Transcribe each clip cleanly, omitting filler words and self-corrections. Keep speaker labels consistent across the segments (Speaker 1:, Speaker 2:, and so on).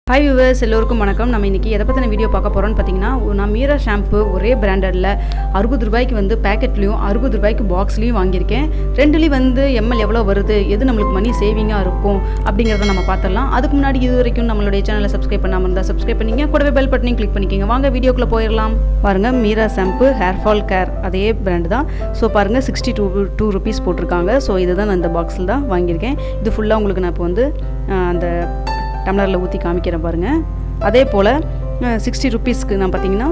Speaker 1: Hi viewers, எல்லோருக்கும் வணக்கம். நம்ம இன்றைக்கி எதை பற்றின வீடியோ பார்க்க போகிறோன்னு பார்த்தீங்கன்னா, நான் மீரா ஷாம்பு ஒரே பிராண்டடில் 60 ரூபாய்க்கு வந்து பேக்கெட்லேயும் 60 ரூபாய்க்கு பாக்ஸ்லேயும் வாங்கியிருக்கேன். ரெண்டுலேயும் வந்து எம்எல் எவ்வளோ வருது, எது நம்மளுக்கு மணி சேவிங்காக இருக்கும் அப்படிங்கிறத நம்ம பார்த்துடலாம். அதுக்கு முன்னாடி இது வரைக்கும் நம்மளுடைய சேனலை சப்ஸ்கிரைப் பண்ணாமல் இருந்தால் சப்ஸ்கிரைப் பண்ணிங்க, கூடவே பெல் பட்டனையும் கிளிக் பண்ணிக்கோங்க. வாங்க வீடியோக்குள்ளே போயிடலாம். பாருங்கள், Meera shampoo hair fall care அதே பிராண்டு தான். ஸோ பாருங்கள், 62 ரூபீஸ் போட்டிருக்காங்க. ஸோ இதுதான் நான் இந்த பாக்ஸில் தான் வாங்கியிருக்கேன். இது ஃபுல்லாக உங்களுக்கு நான் இப்போ வந்து அந்த டம்ளரில் ஊற்றி காமிக்கிறேன் பாருங்கள். அதே போல் 60 ரூபீஸ்க்கு நான் பார்த்தீங்கன்னா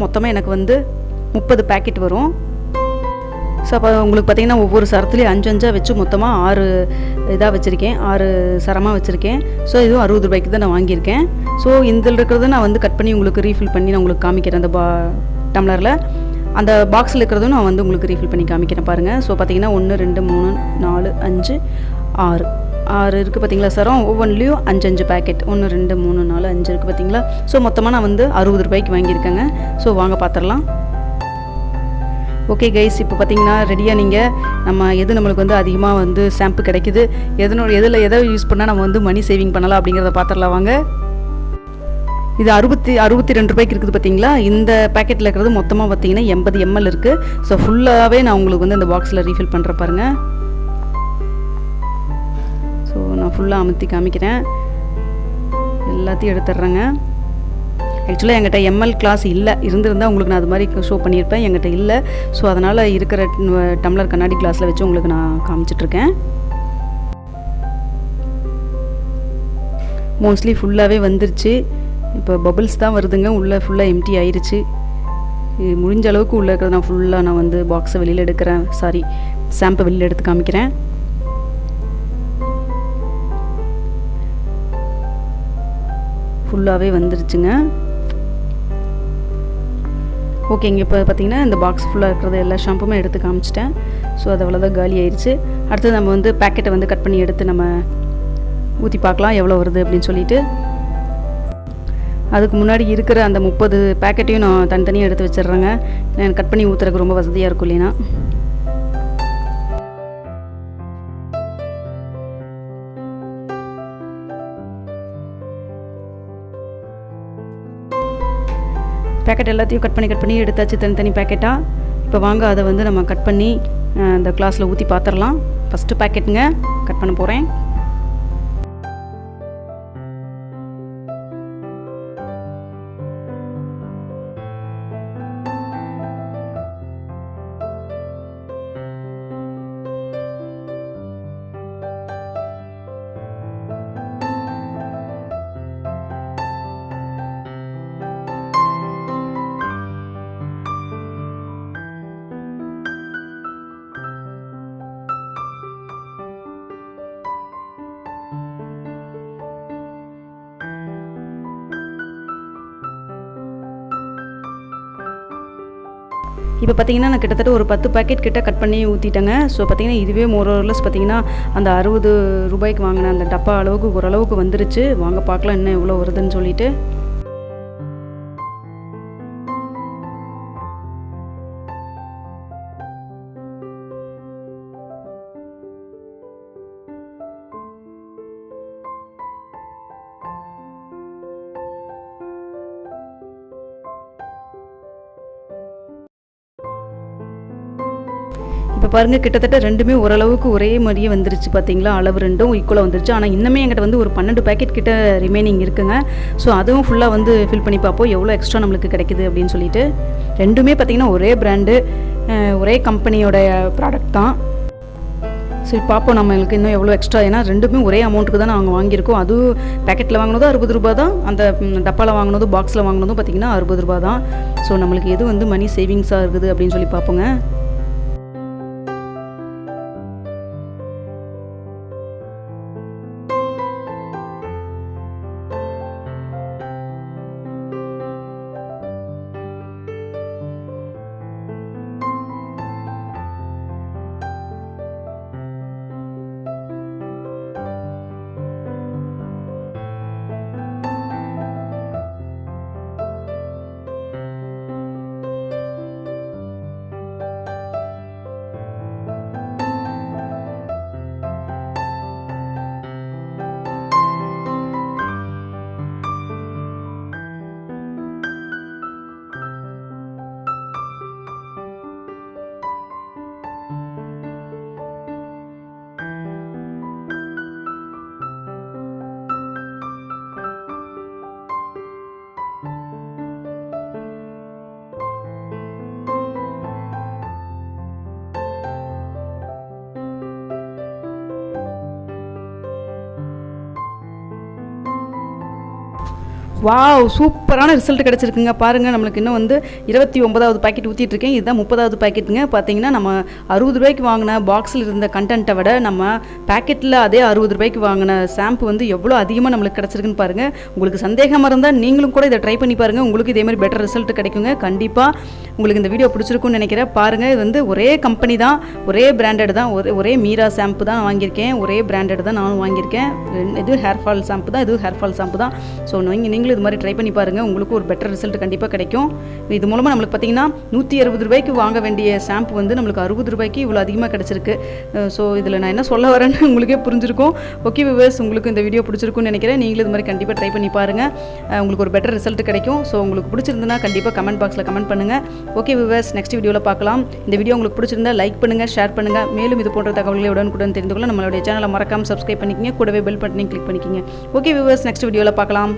Speaker 1: மொத்தமாக எனக்கு வந்து 30 பேக்கெட் வரும். ஸோ அப்போ உங்களுக்கு பார்த்தீங்கன்னா ஒவ்வொரு சரத்துலேயும் 5 வச்சு மொத்தமாக 6 இதாக வச்சுருக்கேன், 6 சரமாக வச்சுருக்கேன். ஸோ இதுவும் 60 ரூபாய்க்கு தான் நான் வாங்கியிருக்கேன். ஸோ இதில் இருக்கிறத நான் வந்து கட் பண்ணி உங்களுக்கு ரீஃபில் பண்ணி நான் உங்களுக்கு காமிக்கிறேன். அந்த டம்ளரில் அந்த பாக்ஸில் இருக்கிறதும் நான் வந்து உங்களுக்கு ரீஃபில் பண்ணி காமிக்கிறேன் பாருங்கள். ஸோ பார்த்தீங்கன்னா 1 2 3 4 5 6 இருக்குது பார்த்தீங்களா சரம். ஒவ்வொன்றிலையும் 5 பேக்கெட், 1 2 3 4 5 இருக்குது பார்த்தீங்களா. ஸோ மொத்தமாக நான் வந்து 60 ரூபாய்க்கு வாங்கியிருக்கேங்க. ஸோ வாங்க பார்த்துடலாம். ஓகே கைஸ், இப்போ பார்த்தீங்கன்னா ரெடியாக நீங்கள் நம்மளுக்கு வந்து அதிகமாக வந்து ஷாம்பு கிடைக்குது, எதை யூஸ் பண்ணால் நம்ம வந்து மணி சேவிங் பண்ணலாம் அப்படிங்கிறத பார்த்துடலாம் வாங்க. இது 62 ரூபாய்க்கு இருக்குது பார்த்தீங்களா. இந்த பேக்கெட்டில் இருக்கிறது மொத்தமாக பார்த்தீங்கன்னா 80 ml இருக்குது. ஸோ ஃபுல்லாகவே நான் உங்களுக்கு வந்து இந்த பாக்ஸில் ரீஃபில் பண்ணுற பாருங்கள். ஸோ நான் ஃபுல்லாக அமுத்தி காமிக்கிறேன், எல்லாத்தையும் எடுத்துடுறேங்க. ஆக்சுவலாக என்கிட்ட எம்எல் கிளாஸ் இல்லை, இருந்திருந்தால் உங்களுக்கு நான் அது மாதிரி ஷோ பண்ணியிருப்பேன். என்கிட்ட இல்லை. ஸோ அதனால் இருக்கிற டம்ளர் கண்ணாடி கிளாஸில் வச்சு உங்களுக்கு நான் காமிச்சிட்ருக்கேன். மோஸ்ட்லி ஃபுல்லாகவே வந்துருச்சு. இப்போ பபிள்ஸ் தான் வருதுங்க, உள்ளே ஃபுல்லாக எம்டி ஆயிடுச்சு. முடிஞ்ச அளவுக்கு உள்ளே இருக்கிறது நான் ஃபுல்லாக நான் வந்து பாக்ஸை வெளியில் எடுக்கிறேன், ஷாம்பை வெளியில் எடுத்து காமிக்கிறேன். ஃபுல்லாகவே வந்துருச்சுங்க. ஓகேங்க, இப்போ பார்த்தீங்கன்னா இந்த பாக்ஸ் ஃபுல்லாக இருக்கிறது எல்லா ஷாம்புமே எடுத்து காமிச்சிட்டேன். ஸோ அது அவ்வளோதான், காலி ஆயிடுச்சு. அடுத்து நம்ம வந்து பேக்கெட்டை வந்து கட் பண்ணி எடுத்து நம்ம ஊற்றி பார்க்கலாம் எவ்வளோ வருது அப்படின்னு சொல்லிட்டு. அதுக்கு முன்னாடி இருக்கிற அந்த 30 பேக்கெட்டையும் நான் தனித்தனியாக எடுத்து வச்சிடுறேங்க. எனக்கு கட் பண்ணி ஊற்றுறதுக்கு ரொம்ப வசதியாக இருக்கும் இல்லைன்னா. பேக்கெட் எல்லாத்தையும் கட் பண்ணி எடுத்தாச்சு தனித்தனி பேக்கெட்டாக. இப்போ வாங்க அதை வந்து நம்ம கட் பண்ணி அந்த கிளாஸில் ஊற்றி பார்த்துடலாம். ஃபஸ்ட்டு பேக்கெட்டுங்க கட் பண்ண போகிறேன். இப்போ பார்த்தீங்கன்னா நான் கிட்டத்தட்ட ஒரு 10 பேக்கெட் கிட்ட கட் பண்ணி ஊற்றிட்டேங்க. ஸோ பார்த்தீங்கன்னா இதுவே மோரோலஸ் பார்த்தீங்கன்னா அந்த 60 ரூபாய்க்கு வாங்கின அந்த டப்பா அளவுக்கு ஓரளவுக்கு வந்துருச்சு. வாங்க பார்க்கலாம் இன்னும் எவ்வளோ வருதுன்னு சொல்லிட்டு. இப்போ பாருங்கள், கிட்டத்தட்ட ரெண்டுமே ஓரளவுக்கு ஒரே மாதிரியே வந்துருச்சு பார்த்தீங்களா. அளவு ரெண்டும் ஈக்குவலாக வந்துருச்சு. ஆனால் இன்னுமே என்கிட்ட வந்து ஒரு 12 பேக்கெட் கிட்ட ரிமைனிங் இருக்குங்க. ஸோ அதுவும் ஃபுல்லாக வந்து ஃபில் பண்ணி பார்ப்போம் எவ்வளோ எக்ஸ்ட்ரா நம்மளுக்கு கிடைக்குது அப்படின்னு சொல்லிட்டு. ரெண்டுமே பார்த்திங்கன்னா ஒரே பிராண்டு, ஒரே கம்பெனியோட ப்ராடக்ட் தான். சரி பார்ப்போம் நம்மளுக்கு இன்னும் எவ்வளோ எக்ஸ்ட்ரா. ஏன்னா ரெண்டுமே ஒரே அமௌண்ட்டுக்கு தான் நாங்கள் வாங்கியிருக்கோம். அதுவும் பேக்கெட்டில் வாங்கினதும் 60 ரூபா தான், அந்த டப்பாவில் வாங்கினதும் பாக்ஸில் வாங்கினதும் பார்த்திங்கன்னா 60 ரூபா தான். ஸோ நம்மளுக்கு எது வந்து மணி சேவிங்ஸாக இருக்குது அப்படின்னு சொல்லி பார்ப்போங்க. வாவ், சூப்பரான ரிசல்ட் கிடச்சிருக்குங்க. பாருங்கள், நம்மளுக்கு இன்னும் வந்து 29வது பாக்கெட் ஊற்றிட்டு இருக்கேன். இதுதான் 30வது பாக்கெட்டுங்க. பார்த்தீங்கன்னா நம்ம 60 ரூபாய்க்கு வாங்கின பாக்ஸில் இருந்த கண்டென்ட்டை விட நம்ம பேக்கெட்டில் அதே 60 ரூபாய்க்கு வாங்கின ஷாம்பு வந்து எவ்வளோ அதிகமாக நம்மளுக்கு கிடச்சிருக்குன்னு பாருங்கள். உங்களுக்கு சந்தேகமாக இருந்தால் நீங்களும் கூட இதை ட்ரை பண்ணி பாருங்கள். உங்களுக்கு இதே மாதிரி பெட்டர் ரிசல்ட் கிடைக்குங்க. கண்டிப்பாக உங்களுக்கு இந்த வீடியோ பிடிச்சிருக்குன்னு நினைக்கிறேன். பாருங்கள், இது வந்து ஒரே கம்பெனி தான், ஒரே பிராண்டட் தான், ஒரே மீரா ஷாம்பு தான் வாங்கியிருக்கேன். ஒரே பிராண்டட் தான் நானும் வாங்கியிருக்கேன். இது ஹேர் ஃபால் ஷாம்பு தான், இது ஹேர் ஃபால் ஷாம்பு தான். ஸோ நீங்களும் இது மாதிரி ட்ரை பண்ணி பாருங்கள். உங்களுக்கு ஒரு பெட்டர் ரிசல்ட் கண்டிப்பாக கிடைக்கும். இது மூலமாக நம்மளுக்கு பார்த்தீங்கன்னா 160 ரூபாய்க்கு வாங்க வேண்டிய ஷாம்பு வந்து நம்மளுக்கு 60 ரூபாய்க்கு இவ்வளோ அதிகமாக கிடச்சிருக்கு. ஸோ இதில் நான் என்ன சொல்ல வரேன்னு உங்களுக்கே புரிஞ்சிருக்கும். ஓகே வியூவர்ஸ், உங்களுக்கு இந்த வீடியோ பிடிச்சிருக்குன்னு நினைக்கிறேன். நீங்களும் இது மாதிரி கண்டிப்பாக ட்ரை பண்ணி பாருங்கள். உங்களுக்கு ஒரு பெட்டர் ரிசல்ட் கிடைக்கும். ஸோ உங்களுக்கு பிடிச்சிருந்துன்னா கண்டிப்பாக கமெண்ட் பாக்ஸில் கமெண்ட் பண்ணுங்கள். ஓகே வியூவர்ஸ், நெக்ஸ்ட் வீடியோவில் பார்க்கலாம். இந்த வீடியோ உங்களுக்கு பிடிச்சிருந்தா லைக் பண்ணுங்கள், ஷேர் பண்ணுங்கள். மேலும் இது போன்ற தகவல்களை உடனுக்குடன் தெரிந்து கொள்ள நம்மளுடைய சேனலை மறக்காமல் சப்ஸ்கிரைப் பண்ணிக்கிங்க. கூடவே பெல் பட்டனையும் கிளிக் பண்ணிக்கிங்க. ஓகே வியூவர்ஸ், நெக்ஸ்ட் வீடியோவில் பார்க்கலாம்.